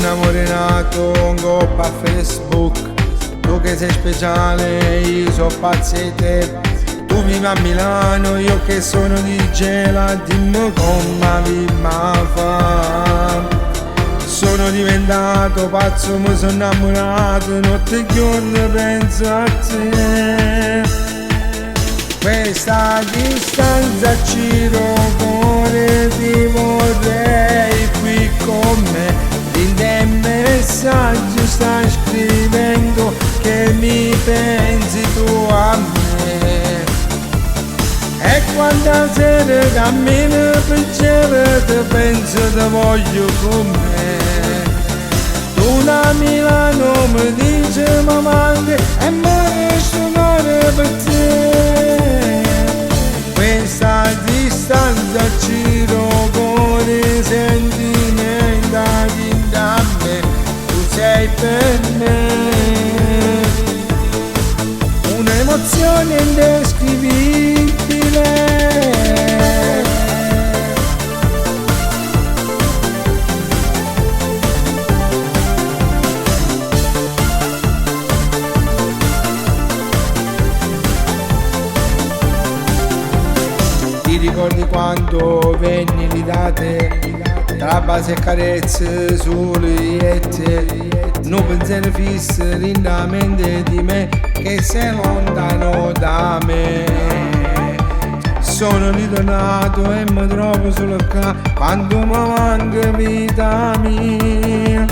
un amore nato in coppa a Facebook. Tu che sei speciale, io so pazzo di te. Tu vivi a Milano, io che sono di Gela. Dimmi come vivi a fa. Sono diventato pazzo, mi sono innamorato, notte e giorno penso a te. Questa distanza giro cuore, ti vorrei qui con me. In te messaggio stai scrivendo che mi pensi tu a me. E quando sera cammino per cielo ti penso, ti voglio con me. Tu da Milano mi dici mi manchi e mi resto cuore per te. Questa distanza giro cuore, sentimenti da me, tu sei per me. Un'emozione indescrivibile. Ti ricordi quando venni lì da te, tra base e carezze soli e te, non pensiero fisso in la mente di me, che sei lontano da me. Sono ritornato e mi trovo solo qua, quando mi manca vita mia.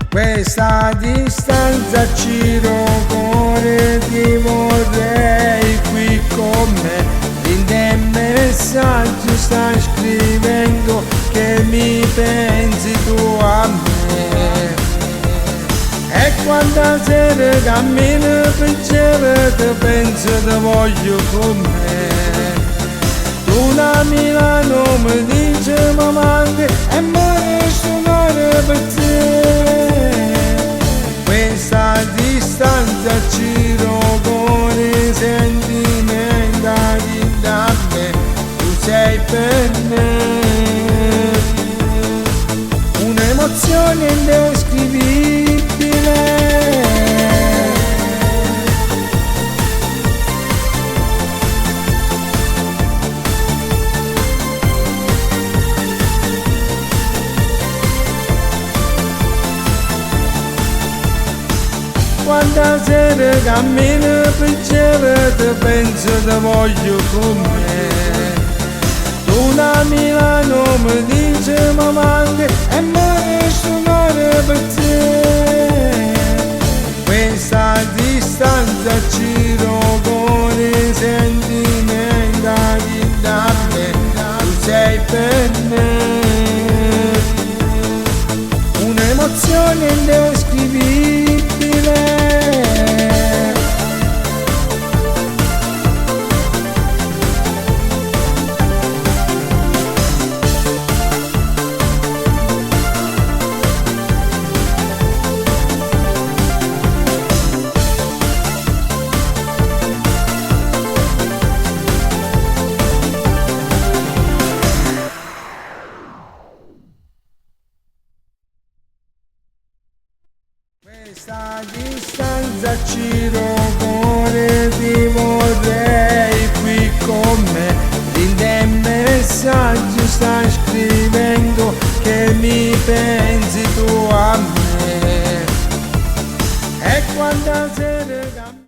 Questa distanza giro cuore, ti vorrei qui con me. In te messaggio stai scrivendo che mi pensi tu a me. E quando sera cammino per cielo ti penso, ti voglio con me. Tu da Milano mi dici mi manchi e mi resto cuore per te. Questa distanza giro cuore, sentimenti da me, tu sei per me. Un'emozione indescrivibile. Quando sera cammino per cielo ti penso, ti voglio con me. Tu da Milano mi dici mi manchi e mi resto cuore per te. Questa distanza giro cuore, sentimenti da me, tu sei per me. Un'emozione indescrivibile. Questa distanza giro cuore, ti vorrei qui con me. In te messaggio stai scrivendo che mi pensi tu a me. E quando sera